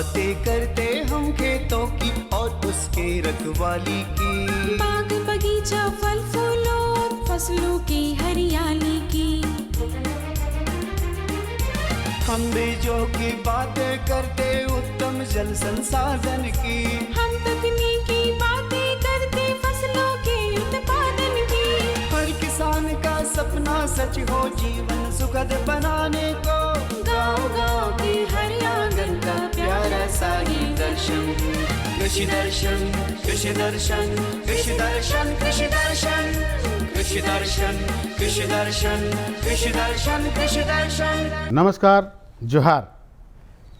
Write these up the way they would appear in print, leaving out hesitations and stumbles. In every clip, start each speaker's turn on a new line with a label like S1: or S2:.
S1: बातें करते हम खेतों की और उसके रखवाली की।
S2: बाग बगीचा फल फूलों और फसलों की हरियाली की।
S1: हम बीजों की बातें करते उत्तम जल संसाधन की।
S2: हम तकनीकी बातें करते फसलों के उत्पादन की।
S1: हर किसान का सपना सच हो जीवन सुखद बनाने को।
S2: गाँव-गाँव के हर आंगन का प्यारा सा ये दर्शन।
S1: कृषि दर्शन, कृषि दर्शन, कृषि दर्शन, कृषि दर्शन, कृषि दर्शन, कृषि दर्शन, कृषि दर्शन, कृषि दर्शन।
S3: नमस्कार, जोहार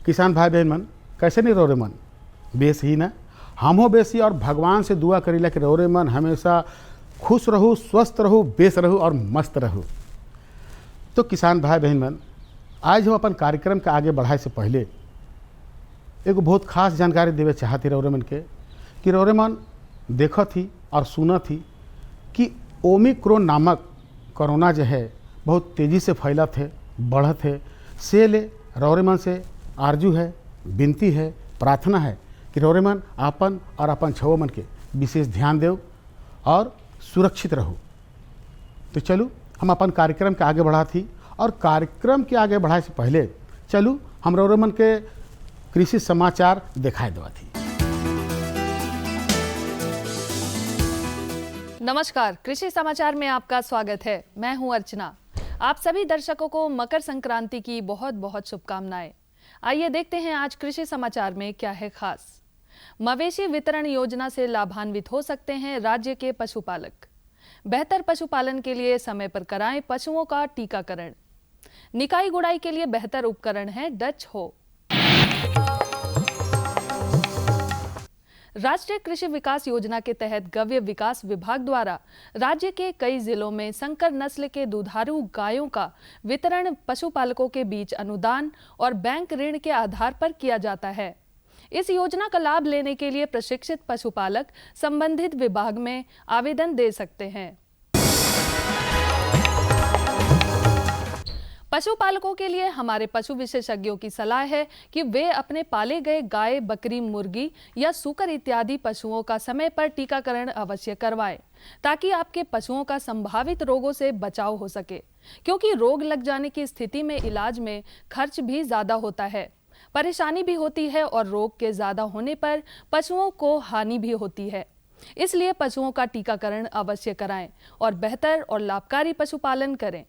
S3: किसान भाई बहन मन, कैसे नहीं रोरे मन? बेस ही ना, हम हो बेसी और भगवान से दुआ करीला कि रोरे मन हमेशा खुश रहू, स्वस्थ रहू, बेस रहू और मस्त रहू। तो किसान भाई बहन मन, आज हम अपन कार्यक्रम के आगे बढ़ाए से पहले एगो बहुत खास जानकारी देवे चाहते रोरे मन के कि रोरे मन देखा थी और सुना थी कि ओमिक्रॉन नामक कोरोना जो है बहुत तेज़ी से फैला थे, बढ़त है। से ले रौरेमन से आरजू है, विनती है, प्रार्थना है कि रौरेमन आपन और अपन छवो मन के विशेष ध्यान देव और सुरक्षित रहो। तो चलू हम अपन कार्यक्रम के आगे बढ़ा थी और कार्यक्रम के आगे बढ़ाए से पहले चलू हम रौरेमन के कृषि समाचार दिखाई देवा थी।
S4: नमस्कार, कृषि समाचार में आपका स्वागत है। मैं हूं अर्चना। आप सभी दर्शकों को मकर संक्रांति की बहुत बहुत शुभकामनाएं। आइए देखते हैं आज कृषि समाचार में क्या है खास। मवेशी वितरण योजना से लाभान्वित हो सकते हैं राज्य के पशुपालक। बेहतर पशुपालन के लिए समय पर कराएं पशुओं का टीकाकरण। निकाई गुड़ाई के लिए बेहतर उपकरण है डच हो। राष्ट्रीय कृषि विकास योजना के तहत गव्य विकास विभाग द्वारा राज्य के कई जिलों में संकर नस्ल के दुधारू गायों का वितरण पशुपालकों के बीच अनुदान और बैंक ऋण के आधार पर किया जाता है। इस योजना का लाभ लेने के लिए प्रशिक्षित पशुपालक संबंधित विभाग में आवेदन दे सकते हैं। पशुपालकों के लिए हमारे पशु विशेषज्ञों की सलाह है कि वे अपने पाले गए गाय, बकरी, मुर्गी या सूकर इत्यादि पशुओं का समय पर टीकाकरण अवश्य करवाएं, ताकि आपके पशुओं का संभावित रोगों से बचाव हो सके। क्योंकि रोग लग जाने की स्थिति में इलाज में खर्च भी ज्यादा होता है, परेशानी भी होती है और रोग के ज्यादा होने पर पशुओं को हानि भी होती है। इसलिए पशुओं का टीकाकरण अवश्य कराएं और बेहतर और लाभकारी पशुपालन करें।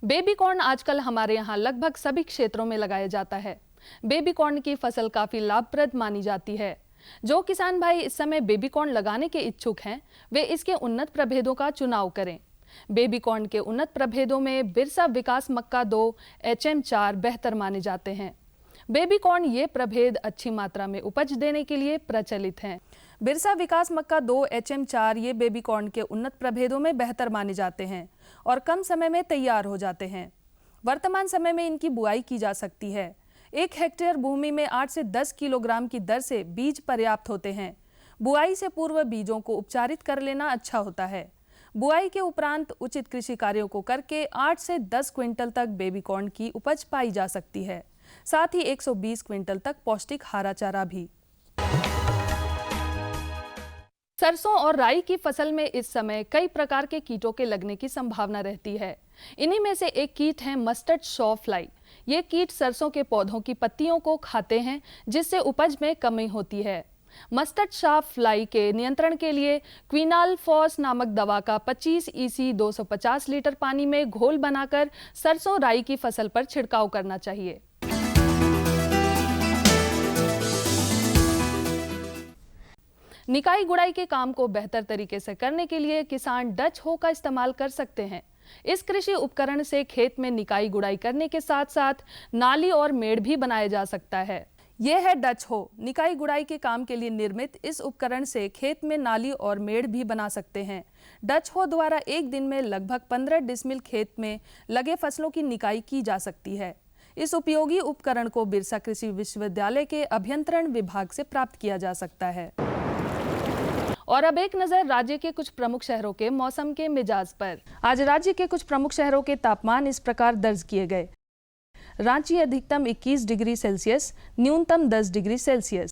S4: बेबी कॉर्न आजकल हमारे यहाँ लगभग सभी क्षेत्रों में लगाया जाता है। बेबी कॉर्न की फसल काफी लाभप्रद मानी जाती है। जो किसान भाई इस समय बेबी कॉर्न लगाने के इच्छुक हैं, वे इसके उन्नत प्रभेदों का चुनाव करें। बेबी कॉर्न के उन्नत प्रभेदों में बिरसा विकास मक्का 2 HM4 बेहतर माने जाते हैं। बेबी कॉर्न ये प्रभेद अच्छी मात्रा में उपज देने के लिए प्रचलित हैं। बिरसा विकास मक्का 2 HM4 ये बेबी कॉर्न के उन्नत प्रभेदों में बेहतर माने जाते हैं और कम समय में तैयार हो जाते हैं। वर्तमान समय में इनकी बुआई की जा सकती है। 1 हेक्टेयर भूमि में 8 से 10 किलोग्राम की दर से बीज पर्याप्त होते हैं। बुआई से पूर्व बीजों को उपचारित कर लेना अच्छा होता है। बुआई के उपरांत उचित कृषि कार्यों को करके 8 से 10 क्विंटल तक बेबी कॉर्न की उपज पाई जा सकती है। साथ ही 120 क्विंटल तक पौष्टिक हरा चारा भी। सरसों और राई की फसल में इस समय कई प्रकार के कीटों के लगने की संभावना रहती है। इन्हीं में से एक कीट है मस्टर्ड शॉ फ्लाई। ये कीट सरसों के पौधों की पत्तियों को खाते हैं, जिससे उपज में कमी होती है। मस्टर्ड शॉ फ्लाई के नियंत्रण के लिए क्विनालफॉस नामक दवा का 25 EC 250 लीटर पानी में घोल बनाकर सरसों राई की फसल पर छिड़काव करना चाहिए। निकाई गुड़ाई के काम को बेहतर तरीके से करने के लिए किसान डच हो का इस्तेमाल कर सकते हैं। इस कृषि उपकरण से खेत में निकाई गुड़ाई करने के साथ साथ नाली और मेड़ भी बनाया जा सकता है। यह है डच हो। निकाई गुड़ाई के काम के लिए निर्मित इस उपकरण से खेत में नाली और मेड़ भी बना सकते हैं। डच हो द्वारा एक दिन में लगभग 15 डिसमिल खेत में लगे फसलों की निकाई की जा सकती है। इस उपयोगी उपकरण को बिरसा कृषि विश्वविद्यालय के अभियंत्रण विभाग से प्राप्त किया जा सकता है। और अब एक नजर राज्य के कुछ प्रमुख शहरों के मौसम के मिजाज पर। आज राज्य के कुछ प्रमुख शहरों के तापमान इस प्रकार दर्ज किए गए। रांची अधिकतम 21 डिग्री सेल्सियस, न्यूनतम 10 डिग्री सेल्सियस।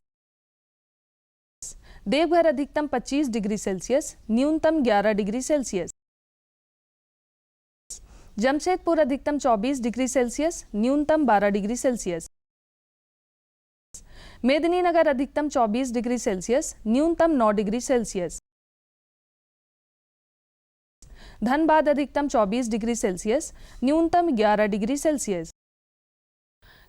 S4: देवघर अधिकतम 25 डिग्री सेल्सियस, न्यूनतम 11 डिग्री सेल्सियस। जमशेदपुर अधिकतम 24 डिग्री सेल्सियस, न्यूनतम 12 डिग्री सेल्सियस। मेदिनीनगर अधिकतम 24 डिग्री सेल्सियस, न्यूनतम 9 डिग्री सेल्सियस। धनबाद अधिकतम 24 डिग्री सेल्सियस, न्यूनतम 11 डिग्री सेल्सियस।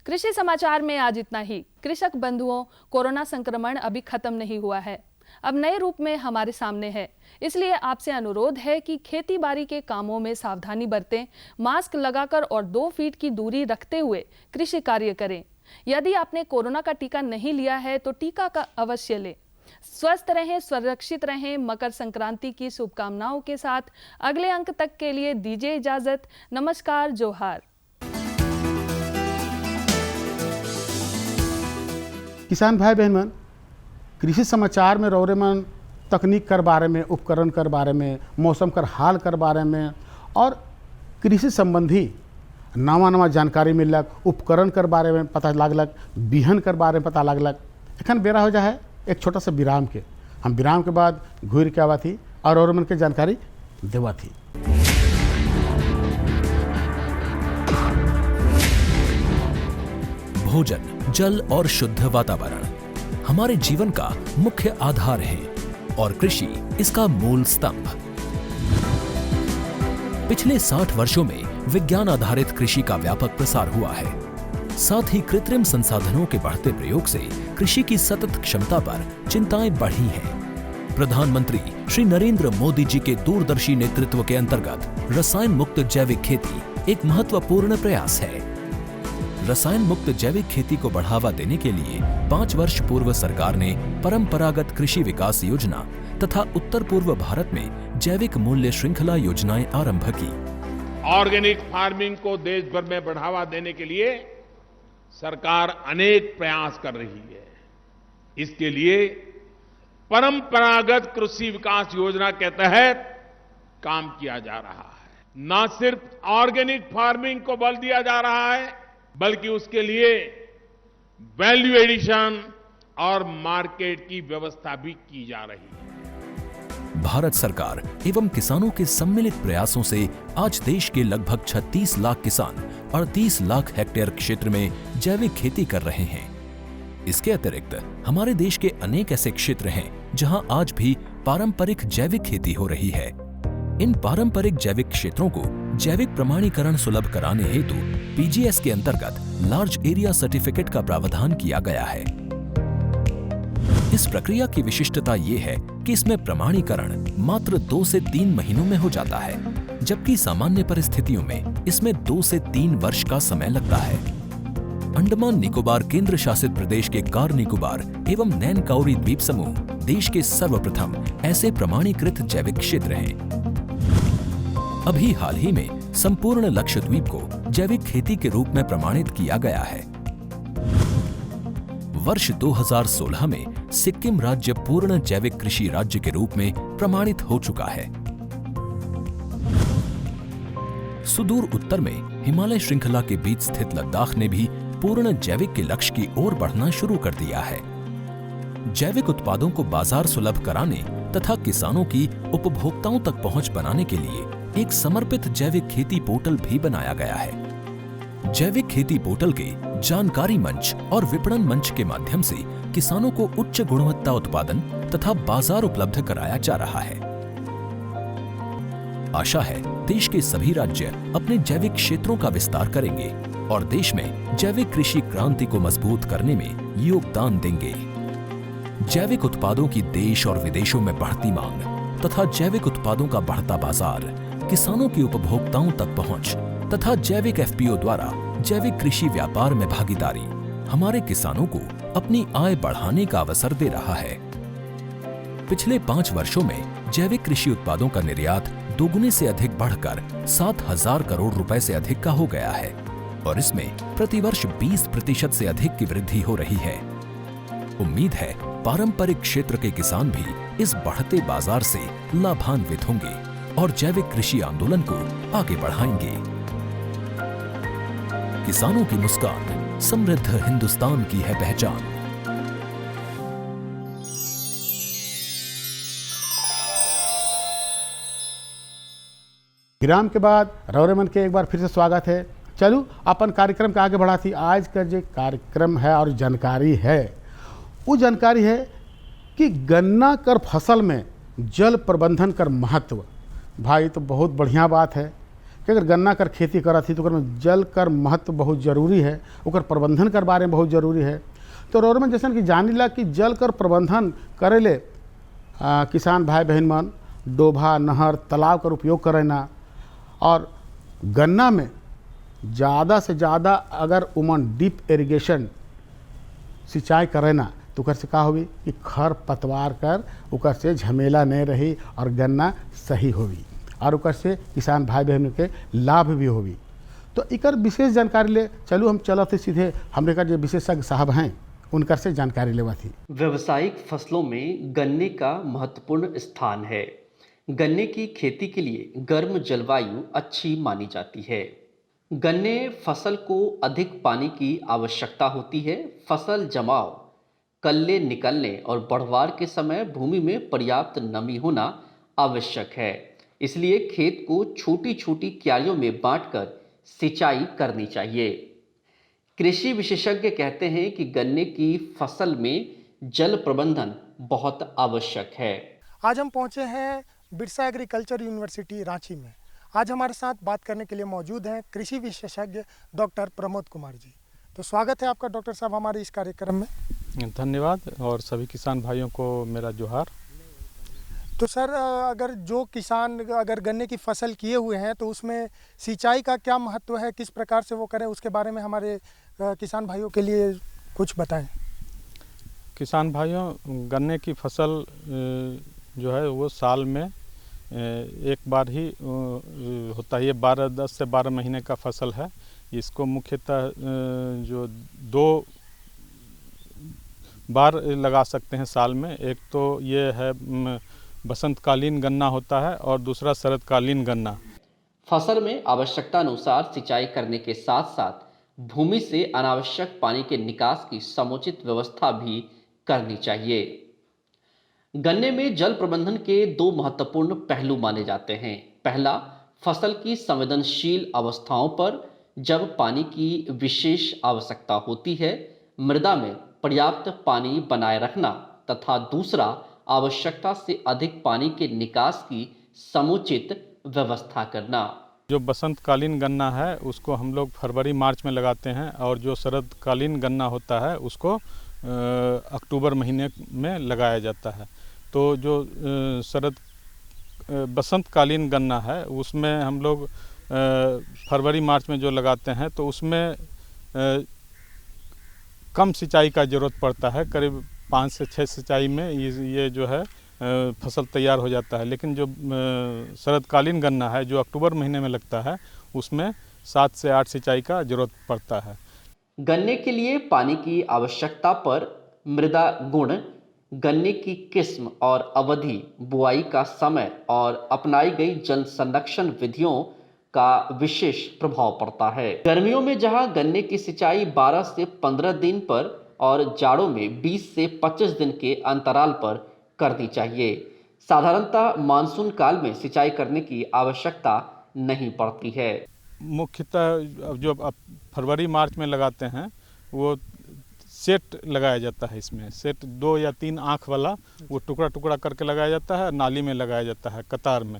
S4: कृषि समाचार में आज इतना ही। कृषक बंधुओं, कोरोना संक्रमण अभी खत्म नहीं हुआ है, अब नए रूप में हमारे सामने है। इसलिए आपसे अनुरोध है कि खेती बाड़ी के कामों में सावधानी बरतें, मास्क लगाकर और 2 फीट की दूरी रखते हुए कृषि कार्य करें। यदि आपने कोरोना का टीका नहीं लिया है तो टीका का अवश्य लें। स्वस्थ रहें, सुरक्षित रहें। मकर संक्रांति की शुभकामनाओं के साथ अगले अंक तक के लिए दीजिए इजाजत। नमस्कार, जोहार।
S3: किसान भाई बहन मन, कृषि समाचार में रौरे मन तकनीक कर बारे में, उपकरण कर बारे में, मौसम कर हाल कर बारे में और कृषि संबंधी नवा जानकारी मिलक, उपकरण कर बारे में पता लागलक, बिहन कर बारे में पता लागलक। एखन बेरा हो जाए एक छोटा सा विराम के। हम विराम के बाद घूर के आवा थी और मन के जानकारी देवा थी।
S5: भोजन, जल और शुद्ध वातावरण हमारे जीवन का मुख्य आधार है और कृषि इसका मूल स्तंभ। पिछले 60 वर्षों में विज्ञान आधारित कृषि का व्यापक प्रसार हुआ है। साथ ही कृत्रिम संसाधनों के बढ़ते प्रयोग से कृषि की सतत क्षमता पर चिंताएं बढ़ी हैं। प्रधानमंत्री श्री नरेंद्र मोदी जी के दूरदर्शी नेतृत्व के अंतर्गत रसायन मुक्त जैविक खेती एक महत्वपूर्ण प्रयास है। रसायन मुक्त जैविक खेती को बढ़ावा देने के लिए 5 वर्ष पूर्व सरकार ने परंपरागत कृषि विकास योजना तथा उत्तर पूर्व भारत में जैविक मूल्य श्रृंखला योजनाएं आरंभ की।
S6: ऑर्गेनिक फार्मिंग को देश भर में बढ़ावा देने के लिए सरकार अनेक प्रयास कर रही है। इसके लिए परंपरागत कृषि विकास योजना के तहत काम किया जा रहा है। न सिर्फ ऑर्गेनिक फार्मिंग को बल दिया जा रहा है, बल्कि उसके लिए वैल्यू एडिशन और मार्केट की व्यवस्था भी की जा रही है।
S5: भारत सरकार एवं किसानों के सम्मिलित प्रयासों से आज देश के लगभग 36 लाख किसान 38 लाख हेक्टेयर क्षेत्र में जैविक खेती कर रहे हैं। इसके अतिरिक्त हमारे देश के अनेक ऐसे क्षेत्र हैं जहां आज भी पारंपरिक जैविक खेती हो रही है। इन पारंपरिक जैविक क्षेत्रों को जैविक प्रमाणीकरण सुलभ कराने हेतु पीजीएस के अंतर्गत लार्ज एरिया सर्टिफिकेट का प्रावधान किया गया है। इस प्रक्रिया की विशिष्टता ये है कि इसमें प्रमाणीकरण मात्र 2 से 3 महीनों में हो जाता है, जबकि सामान्य परिस्थितियों में इसमें 2 से 3 वर्ष का समय लगता है। अंडमान निकोबार केंद्र शासित प्रदेश के कार निकोबार एवं नैन काउरी द्वीप समूह देश के सर्वप्रथम ऐसे प्रमाणीकृत जैविक क्षेत्र हैं। अभी हाल ही में संपूर्ण लक्षद्वीप को जैविक खेती के रूप में प्रमाणित किया गया है। वर्ष 2016 में सिक्किम राज्य पूर्ण जैविक कृषि राज्य के रूप में प्रमाणित हो चुका है। सुदूर उत्तर में हिमालय श्रृंखला के बीच स्थित लद्दाख ने भी पूर्ण जैविक के लक्ष्य की ओर बढ़ना शुरू कर दिया है। जैविक उत्पादों को बाजार सुलभ कराने तथा किसानों की उपभोक्ताओं तक पहुंच बनाने के लिए एक समर्पित जैविक खेती पोर्टल भी बनाया गया है। जैविक खेती पोर्टल के जानकारी मंच और विपणन मंच के माध्यम से किसानों को उच्च गुणवत्ता उत्पादन तथा बाजार उपलब्ध कराया जा रहा है। आशा है देश के सभी राज्य अपने जैविक क्षेत्रों का विस्तार करेंगे और देश में जैविक कृषि क्रांति को मजबूत करने में योगदान देंगे। जैविक उत्पादों की देश और विदेशों में बढ़ती मांग तथा जैविक उत्पादों का बढ़ता बाजार, किसानों की उपभोक्ताओं तक पहुंच तथा जैविक एफपीओ द्वारा जैविक कृषि व्यापार में भागीदारी हमारे किसानों को अपनी आय बढ़ाने का अवसर दे रहा है। पिछले 5 वर्षों में जैविक कृषि उत्पादों का निर्यात दोगुने से अधिक बढ़कर 7,000 करोड़ रुपए से अधिक का हो गया है और इसमें प्रतिवर्ष 20% से अधिक की वृद्धि हो रही है। उम्मीद है पारंपरिक क्षेत्र के किसान भी इस बढ़ते बाजार से लाभान्वित होंगे और जैविक कृषि आंदोलन को आगे बढ़ाएंगे। किसानों की मुस्कान, समृद्ध हिंदुस्तान की है पहचान।
S3: विराम के बाद रौरे मन के एक बार फिर से स्वागत है। चलू अपन कार्यक्रम के आगे बढ़ा थी। आज का जो कार्यक्रम है और जानकारी है, वो जानकारी है कि गन्ना कर फसल में जल प्रबंधन कर महत्व। भाई तो बहुत बढ़िया बात है कि अगर गन्ना कर खेती करत थी तो ओकर में जल कर महत्व बहुत जरूरी है, ओकर प्रबंधन कर बारे में बहुत जरूरी है। तो रौरे मन जैसन कि जानिला कि जल कर प्रबंधन करेले किसान भाई बहन मन डोभा, नहर, तालाब कर उपयोग करेना और गन्ना में ज़्यादा से ज़्यादा अगर उमन डीप इरिगेशन सिंचाई करेना तो ओकर से का होगी कि खर पतवार कर ओकर से झमेला नहीं रही और गन्ना सही होगी और ओकर से किसान भाई बहन के लाभ भी होगी। तो इकर विशेष जानकारी ले चलू हम चलते सीधे हमरे का जो विशेषज्ञ साहब हैं उनकर से जानकारी लेवा थी।
S7: व्यावसायिक फसलों में गन्ने का महत्वपूर्ण स्थान है। गन्ने की खेती के लिए गर्म जलवायु अच्छी मानी जाती है। गन्ने फसल को अधिक पानी की आवश्यकता होती है। फसल जमाव, कल्ले निकलने और बढ़वार के समय भूमि में पर्याप्त नमी होना आवश्यक है। इसलिए खेत को छोटी छोटी क्यारियों में बांटकर सिंचाई करनी चाहिए। कृषि विशेषज्ञ कहते हैं कि गन्ने की फसल में जल प्रबंधन बहुत आवश्यक है।
S8: आज हम पहुंचे हैं बिरसा एग्रीकल्चर यूनिवर्सिटी रांची में। आज हमारे साथ बात करने के लिए मौजूद हैं कृषि विशेषज्ञ डॉक्टर प्रमोद कुमार जी। तो स्वागत है आपका डॉक्टर साहब हमारे इस कार्यक्रम में।
S9: धन्यवाद और सभी किसान भाइयों को मेरा जोहार।
S8: तो सर, अगर जो किसान अगर गन्ने की फसल किए हुए हैं तो उसमें सिंचाई का क्या महत्व है, किस प्रकार से वो करें, उसके बारे में हमारे किसान भाइयों के लिए कुछ बताएं।
S9: किसान भाइयों, गन्ने की फसल जो है वो साल में एक बार ही होता है। ये 10 से 12 महीने का फसल है। इसको मुख्यतः जो 2 बार लगा सकते हैं साल में। एक तो ये है बसंतकालीन गन्ना होता है और दूसरा शरदकालीन गन्ना।
S7: फसल में आवश्यकता अनुसार सिंचाई करने के साथ साथ भूमि से अनावश्यक पानी के निकास की समुचित व्यवस्था भी करनी चाहिए। गन्ने में जल प्रबंधन के 2 महत्वपूर्ण पहलू माने जाते हैं। पहला, फसल की संवेदनशील अवस्थाओं पर जब पानी की विशेष आवश्यकता होती है, मृदा में पर्याप्त पानी बनाए रखना, तथा दूसरा, आवश्यकता से अधिक पानी के निकास की समुचित व्यवस्था करना।
S9: जो बसंतकालीन गन्ना है उसको हम लोग फरवरी मार्च में लगाते हैं और जो शरदकालीन गन्ना होता है उसको अक्टूबर महीने में लगाया जाता है। तो जो बसंतकालीन गन्ना है उसमें हम लोग फरवरी मार्च में जो लगाते हैं तो उसमें कम सिंचाई का ज़रूरत पड़ता है। करीब 5 से 6 सिंचाई में ये जो है फसल तैयार हो जाता है। लेकिन जो शरदकालीन गन्ना है जो अक्टूबर महीने में लगता है उसमें 7 से 8 सिंचाई का ज़रूरत पड़ता है।
S7: गन्ने के लिए पानी की आवश्यकता पर मृदा गुण, गन्ने की किस्म और अवधि, बुआई का समय और अपनाई गई जल संरक्षण विधियों का विशेष प्रभाव पड़ता है। गर्मियों में जहां गन्ने की सिंचाई 12 से 15 दिन पर और जाड़ों में 20 से 25 दिन के अंतराल पर करनी चाहिए। साधारणतः मानसून काल में सिंचाई करने की आवश्यकता नहीं पड़ती है।
S9: मुख्यतः जो फरवरी मार्च में लगाते हैं वो सेट लगाया जाता है। इसमें सेट 2 या 3 आँख वाला वो टुकड़ा टुकड़ा करके लगाया जाता है, नाली में लगाया जाता है कतार में।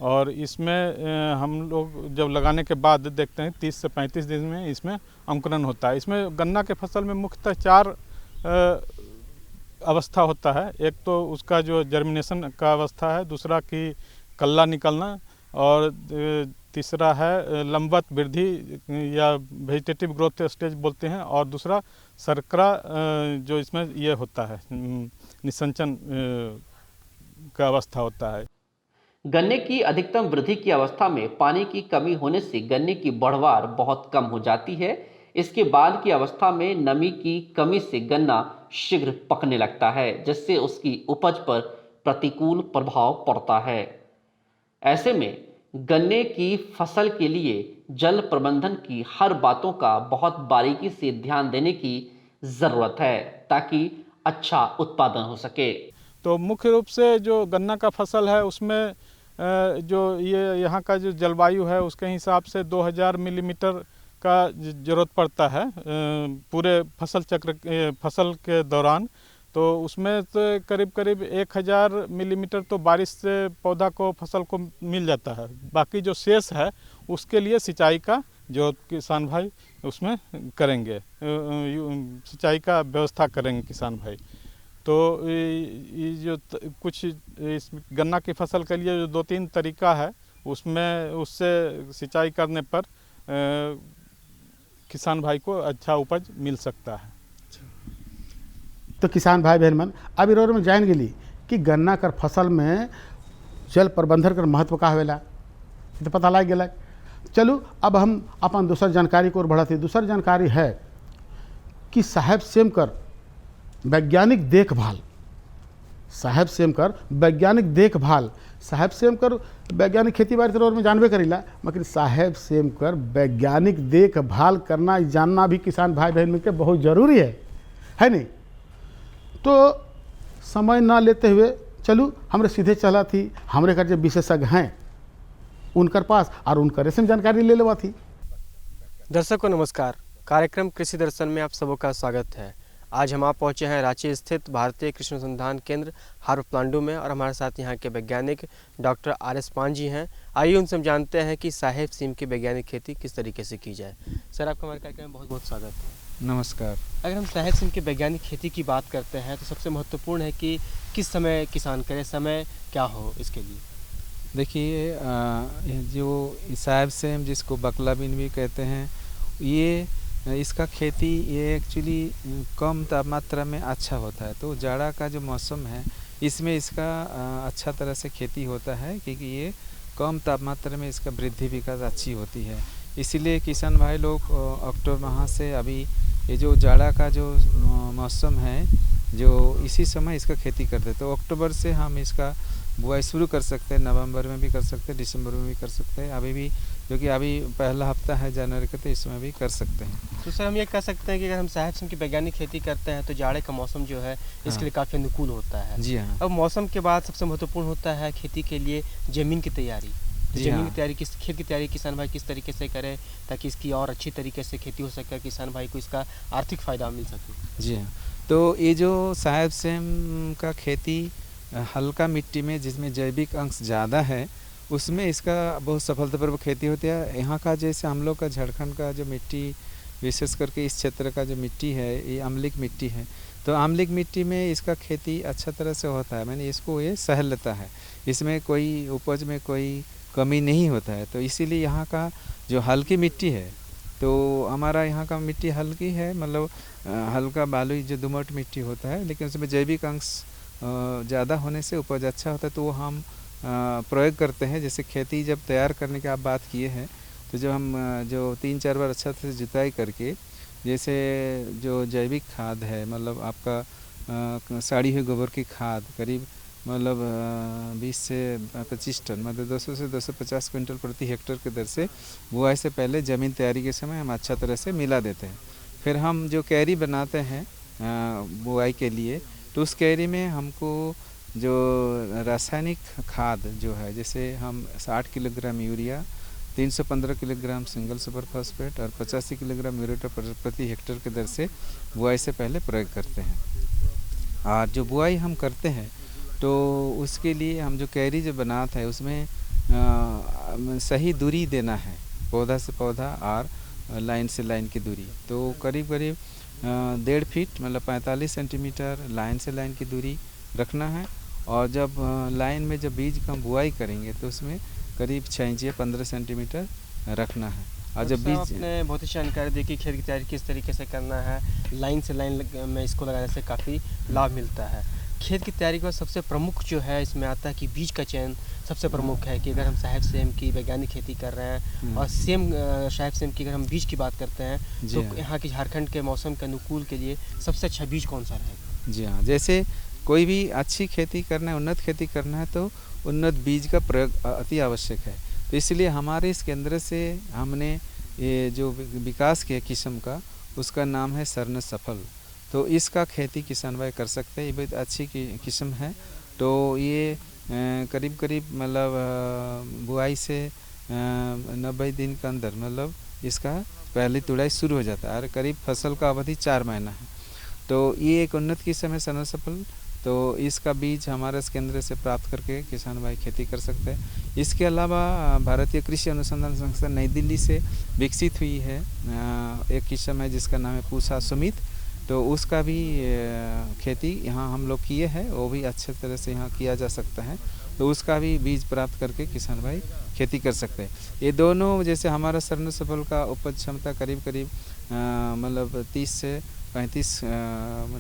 S9: और इसमें हम लोग जब लगाने के बाद देखते हैं 30 से 35 दिन में इसमें अंकुरण होता है। इसमें गन्ना के फसल में मुख्यतः 4 अवस्था होता है। एक तो उसका जो जर्मिनेशन का अवस्था है, दूसरा कि कल्ला निकलना, और तीसरा है लंबवत वृद्धि या वेजिटेटिव ग्रोथ स्टेज बोलते हैं, और दूसरा शर्करा जो इसमें ये होता है निषंचन का अवस्था होता है।
S7: गन्ने की अधिकतम वृद्धि की अवस्था में पानी की कमी होने से गन्ने की बढ़वार बहुत कम हो जाती है। इसके बाद की अवस्था में नमी की कमी से गन्ना शीघ्र पकने लगता है, जिससे उसकी उपज पर प्रतिकूल प्रभाव पड़ता है। ऐसे में गन्ने की फसल के लिए जल प्रबंधन की हर बातों का बहुत बारीकी से ध्यान देने की ज़रूरत है ताकि अच्छा उत्पादन हो सके।
S9: तो मुख्य रूप से जो गन्ना का फसल है उसमें जो ये यहाँ का जो जलवायु है उसके हिसाब से 2000 मिलीमीटर का ज़रूरत पड़ता है पूरे फसल के दौरान। तो उसमें तो करीब करीब 1000 मिलीमीटर तो बारिश से पौधा को फसल को मिल जाता है। बाकी जो शेष है उसके लिए सिंचाई का जो किसान भाई उसमें करेंगे, सिंचाई का व्यवस्था करेंगे किसान भाई। तो ये जो कुछ इस गन्ना की फसल के लिए जो 2-3 तरीका है उसमें उससे सिंचाई करने पर किसान भाई को अच्छा उपज मिल सकता है।
S3: तो किसान भाई बहन मन अब इरोर में जान गेली कि गन्ना कर फसल में जल प्रबंधन कर महत्व का होवेला, तो पता लग गया। चलू अब हम अपन दूसर जानकारी को और बढ़ाते। दूसर जानकारी है कि साहेब सेम कर वैज्ञानिक देखभाल, साहेब सेम कर वैज्ञानिक देखभाल, साहेब सेम कर वैज्ञानिक खेती बाड़ी तो में जानबे करीला, मगर साहेब सेम कर वैज्ञानिक देखभाल करना जानना भी किसान भाई बहन में के बहुत ज़रूरी है नहीं। तो समय ना लेते हुए चलू हमरे सीधे चला थी हमरे का जो विशेषज्ञ हैं उनकर पास और उनकर से जानकारी ले लेवा थी।
S10: दर्शकों नमस्कार, कार्यक्रम कृषि दर्शन में आप सबों का स्वागत है। आज हम आप पहुंचे हैं रांची स्थित भारतीय कृषि अनुसंधान केंद्र हारप्लांडू में और हमारे साथ यहाँ के वैज्ञानिक डॉक्टर RS पान जी हैं। आइए उनसे हम जानते हैं कि साहेब सीम की वैज्ञानिक खेती किस तरीके से की जाए। सर आपका हमारे कार्यक्रम में बहुत बहुत स्वागत है।
S11: नमस्कार।
S10: अगर हम साहेब सीम की वैज्ञानिक खेती की बात करते हैं तो सबसे महत्वपूर्ण है कि किस समय किसान करे, समय क्या हो इसके लिए।
S11: देखिए जो साहेब सेम जिसको बकला बीन भी कहते हैं, ये इसका खेती ये एक्चुअली कम तापमात्रा में अच्छा होता है। तो जाड़ा का जो मौसम है इसमें इसका अच्छा तरह से खेती होता है क्योंकि ये कम तापमात्रा में इसका वृद्धि विकास अच्छी होती है। इसीलिए किसान भाई लोग अक्टूबर माह से अभी ये जो जाड़ा का जो मौसम है जो इसी समय इसका खेती करते हैं। तो अक्टूबर से हम इसका बुआई शुरू कर सकते हैं, नवंबर में भी कर सकते हैं, दिसंबर में भी कर सकते हैं। अभी भी जो कि अभी पहला हफ्ता है जनवरी का, तो इसमें भी कर सकते हैं।
S10: तो सर हम ये कह सकते हैं कि अगर हम साहेब सीम की वैज्ञानिक खेती करते हैं तो जाड़े का मौसम जो है इसके लिए काफ़ी अनुकूल होता है।
S11: जी हाँ।
S10: अब मौसम के बाद सबसे महत्वपूर्ण होता है खेती के लिए ज़मीन की तैयारी। ज़मीन की तैयारी खेत की तैयारी किसान भाई किस तरीके से करे ताकि इसकी और अच्छी तरीके से खेती हो सके, किसान भाई को इसका आर्थिक फ़ायदा मिल सके।
S11: जी हाँ। तो ये जो साहेब सेम का खेती हल्का मिट्टी में जिसमें जैविक अंश ज़्यादा है उसमें इसका बहुत सफलतापूर्वक खेती होती है। यहाँ का जैसे हम लोग का झारखंड का जो मिट्टी विशेष करके इस क्षेत्र का जो मिट्टी है ये अम्लिक मिट्टी है। तो अम्लिक मिट्टी में इसका खेती अच्छा तरह से होता है, मैंने इसको ये सह लेता है, इसमें कोई उपज में कोई कमी नहीं होता है। तो इसीलिए यहाँ का जो हल्की मिट्टी है, तो हमारा यहाँ का मिट्टी हल्की है, मतलब हल्का बालू जो दोमट मिट्टी होता है, लेकिन उसमें जैविक अंश ज़्यादा होने से उपज अच्छा होता है। तो वो हम प्रयोग करते हैं। जैसे खेती जब तैयार करने की आप बात किए हैं तो जब हम जो 3-4 बार अच्छा से जुताई करके जैसे जो जैविक खाद है, मतलब आपका साड़ी हुई गोबर की खाद करीब मतलब 20 से 25 टन, मतलब 200 से 250 क्विंटल प्रति हेक्टेयर के दर से बुआई से पहले ज़मीन तैयारी के समय हम अच्छा तरह से मिला देते हैं। फिर हम जो कैरी बनाते हैं बुआई के लिए, तो उस कैरी में हमको जो रासायनिक खाद जो है, जैसे हम 60 kilogram urea, 315 kilogram single super phosphate और 85 किलोग्राम म्यूरेट प्रति हेक्टेयर के दर से बुआई से पहले प्रयोग करते हैं। और जो बुआई हम करते हैं तो उसके लिए हम जो कैरी जो बनाते हैं उसमें सही दूरी देना है, पौधा से पौधा और लाइन से लाइन की दूरी। तो करीब करीब 1.5 फीट मतलब 45 सेंटीमीटर लाइन से लाइन की दूरी रखना है। और जब लाइन में जब बीज का बुआई करेंगे तो उसमें करीब 6 इंच या 15 सेंटीमीटर रखना है। और जब बीज
S10: आपने बहुत ही जानकारी दी कि खेत की तैयारी किस तरीके से करना है, लाइन से लाइन में इसको लगाने से काफ़ी लाभ मिलता है। खेत की तैयारी के बाद सबसे प्रमुख जो है इसमें आता है कि बीज का चयन सबसे प्रमुख है। कि अगर हम साहेब सेम की वैज्ञानिक खेती कर रहे हैं और साहेब सेम की अगर हम बीज की बात करते हैं तो यहाँ की झारखंड के मौसम के अनुकूल के लिए सबसे अच्छा बीज कौन सा रहेगा?
S11: जी हाँ, जैसे कोई भी अच्छी खेती करना है, उन्नत खेती करना है तो उन्नत बीज का प्रयोग अति आवश्यक है। तो इसलिए हमारे इस केंद्र से हमने ये जो विकास किया किस्म का, उसका नाम है स्वर्ण सफल। तो इसका खेती किसान भाई कर सकते हैं, ये बहुत अच्छी किस्म है। तो ये करीब करीब मतलब बुआई से 90 दिन के अंदर मतलब इसका पहली तुड़ाई शुरू हो जाता है और करीब फसल का अवधि 4 महीना है। तो ये एक उन्नत किस्म है स्वर्ण सफल। तो इसका बीज हमारे इस केंद्र से प्राप्त करके किसान भाई खेती कर सकते हैं। इसके अलावा भारतीय कृषि अनुसंधान संस्थान नई दिल्ली से विकसित हुई है एक किस्म है जिसका नाम है पूसा सुमित। तो उसका भी खेती यहाँ हम लोग किए हैं, वो भी अच्छे तरह से यहाँ किया जा सकता है। तो उसका भी बीज प्राप्त करके किसान भाई खेती कर सकते हैं। ये दोनों जैसे हमारा स्वर्ण सफल का उपज क्षमता करीब करीब मतलब 30 से 35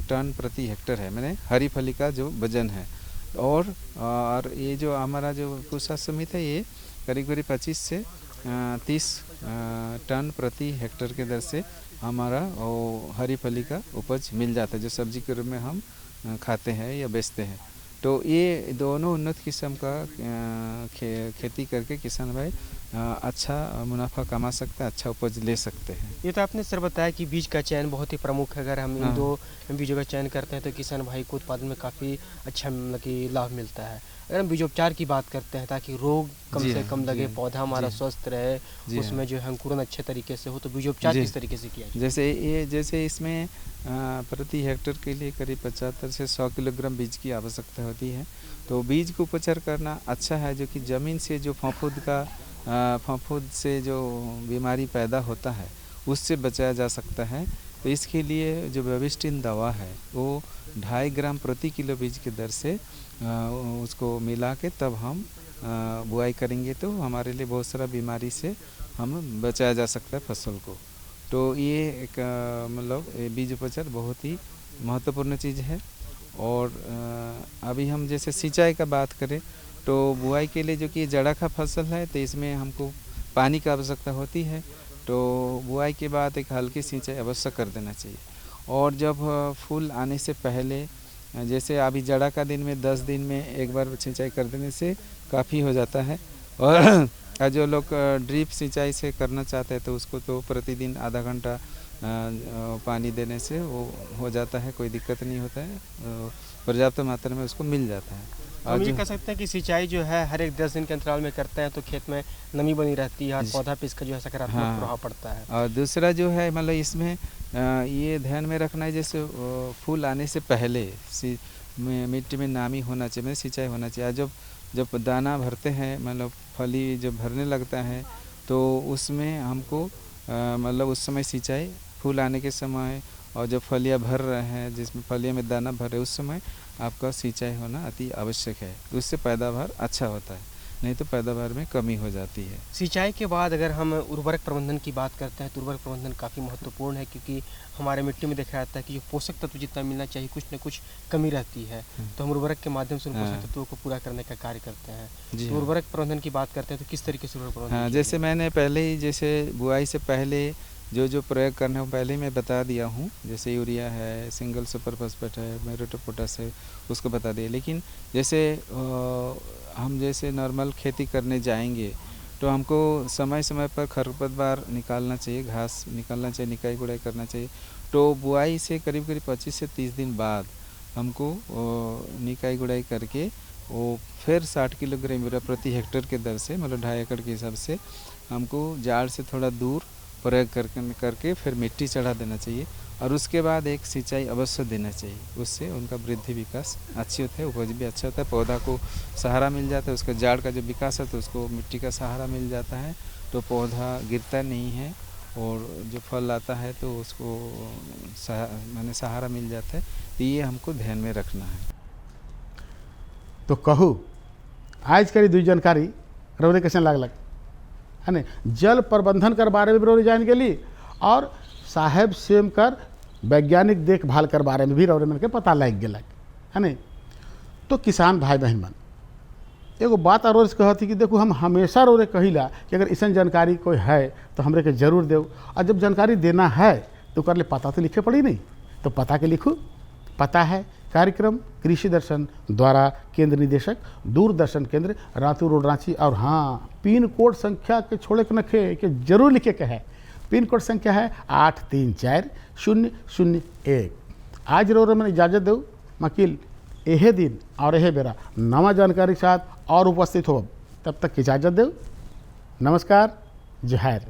S11: टन प्रति हेक्टर है, मैंने हरी फली का जो वजन है। और ये जो हमारा जो पूसा सुमित है ये करीब करीब 25 से 30 टन प्रति हेक्टर के दर से हमारा वो हरी फली का उपज मिल जाता है, जो सब्जी के रूप में हम खाते हैं या बेचते हैं। तो ये दोनों उन्नत किस्म का खेती करके किसान भाई अच्छा मुनाफा कमा सकते हैं, अच्छा उपज ले सकते हैं।
S10: ये तो आपने सर बताया कि बीज का चयन बहुत ही प्रमुख है। अगर हम इन दो बीजों का चयन करते हैं तो किसान भाई को उत्पादन में काफ़ी अच्छा मतलब कि लाभ मिलता है। अगर हम बीजोपचार की बात करते हैं ताकि रोग कम से कम लगे, पौधा हमारा स्वस्थ रहे, उसमें जो है अंकुरन अच्छे तरीके से हो, तो बीजोपचार किस तरीके से किया जाए?
S11: जैसे इसमें प्रति हेक्टर के लिए करीब 75 से 100 किलोग्राम बीज की आवश्यकता होती है। तो बीज को उपचार करना अच्छा है, जो कि ज़मीन से जो फफूंद से जो बीमारी पैदा होता है उससे बचाया जा सकता है। तो इसके लिए जो बेबिस्टिन दवा है वो 2.5 ग्राम प्रति किलो बीज की दर से उसको मिला के तब हम बुआई करेंगे तो हमारे लिए बहुत सारा बीमारी से हम बचाया जा सकता है फसल को। तो ये एक मतलब बीज उपचार बहुत ही महत्वपूर्ण चीज़ है। और अभी हम जैसे सिंचाई का बात करें तो बुआई के लिए जो कि जड़ा का फसल है तो इसमें हमको पानी की आवश्यकता होती है। तो बुआई के बाद एक हल्की सिंचाई अवश्य कर देना चाहिए। और जब फूल आने से पहले जैसे अभी जड़ा का दिन में 10 दिन में एक बार सिंचाई कर देने से काफ़ी हो जाता है। और जो लोग ड्रिप सिंचाई से करना चाहते हैं तो उसको तो प्रतिदिन आधा घंटा पानी देने से वो हो जाता है, कोई दिक्कत नहीं होता है, पर्याप्त मात्रा में उसको मिल जाता है।
S10: हम ये कह सकते हैं कि सिंचाई जो है हर एक 10 दिन के अंतराल में करते हैं तो खेत में नमी बनी रहती है और पौधा पे इसका जो है सकारात्मक प्रभाव पड़ता है।
S11: और दूसरा जो है मतलब इसमें ये ध्यान में रखना है जैसे फूल आने से पहले मिट्टी में नामी होना चाहिए, मतलब सिंचाई होना चाहिए। जब दाना भरते हैं मतलब फली जब भरने लगता है तो उसमें हमको मतलब उस समय सिंचाई, फूल आने के समय और जब फलियाँ भर रहे हैं जिसमें फलियाँ में दाना भर रहे उस समय आपका सिंचाई होना अति आवश्यक है। उससे पैदावार अच्छा होता है, नहीं तो पैदावार में कमी हो जाती है।
S10: सिंचाई के बाद अगर हम उर्वरक प्रबंधन की बात करते हैं तो उर्वरक प्रबंधन काफ़ी महत्वपूर्ण है, क्योंकि हमारे मिट्टी में देखा जाता है कि जो पोषक तत्व जितना मिलना चाहिए कुछ न कुछ कमी रहती है। तो हम उर्वरक के माध्यम से उन पोषक तत्वों को पूरा करने का कार्य करते हैं। तो उर्वरक प्रबंधन की बात करते हैं तो किस तरीके से उर्वरक प्रबंधन?
S11: जैसे मैंने पहले ही जैसे बुआई से पहले जो प्रयोग करना है पहले ही मैं बता दिया हूँ। जैसे यूरिया है, सिंगल सुपर फॉस्फेट है, म्यूरेट ऑफ पोटाश है, उसको बता दिया। लेकिन जैसे हम जैसे नॉर्मल खेती करने जाएंगे तो हमको समय समय पर खरपतवार निकालना चाहिए, घास निकालना चाहिए, निकाई गुड़ाई करना चाहिए। तो बुआई से करीब 25 से 30 दिन बाद हमको निकाई गुड़ाई करके वो फिर 60 किलोग्राम यूरिया प्रति हेक्टर के दर से मतलब 2.5 एकड़ के हिसाब से हमको जाड़ से थोड़ा दूर प्रयोग करके फिर मिट्टी चढ़ा देना चाहिए। और उसके बाद एक सिंचाई अवश्य देना चाहिए, उससे उनका वृद्धि विकास अच्छी होता है, उपज भी अच्छा होता है, पौधा को सहारा मिल जाता है, उसका जाड़ का जो विकास है तो उसको मिट्टी का सहारा मिल जाता है, तो पौधा गिरता नहीं है और जो फल आता है तो उसको माने सहारा मिल जाता है। तो ये हमको ध्यान में रखना है।
S3: तो कहूँ आज करी दुई जानकारी रोने कैसे लागलक है ना, जल प्रबंधन कर बारे में भी जान गेली और साहेब सेम कर वैज्ञानिक देखभाल कर बारे में भी रौरे मन के पता लग गलक है ना। तो किसान भाई बहन मन एगो बात रोज कहती कि देखो हम हमेशा रोरे कहिला कि अगर ऐसा जानकारी कोई है तो हमरे के जरूर दो, और जब जानकारी देना है तो कर ले पता तो लिखे पड़ी नहीं, तो पता के लिखू। पता है कार्यक्रम कृषि दर्शन द्वारा केंद्र निदेशक दूरदर्शन केंद्र रातू रोड रांची और हाँ पिन कोड संख्या के छोड़े के नखे के जरूर लिखे के है। पिन कोड संख्या है 834001। आज रो मैंने इजाज़त दो मकील यह दिन और यह बेरा नवा जानकारी के साथ और उपस्थित हो। तब तक इजाज़त दो। नमस्कार। जहर।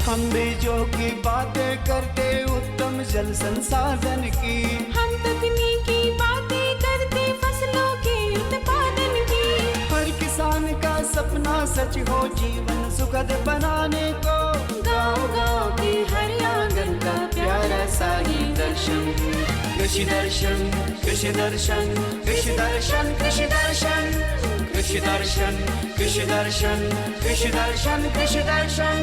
S1: हम बीजों की बातें करते उत्तम जल संसाधन की,
S2: हम तकनीकी बातें करते फसलों के उत्पादन की।
S1: हर किसान का सपना सच हो जीवन सुखद बनाने को,
S2: गाँव-गाँव के हर आंगन का प्यारा सा ये दर्शन।
S1: कृषि दर्शन कृषि दर्शन कृषि दर्शन कृषि दर्शन कृषि दर्शन कृषि दर्शन कृषि दर्शन कृषि दर्शन।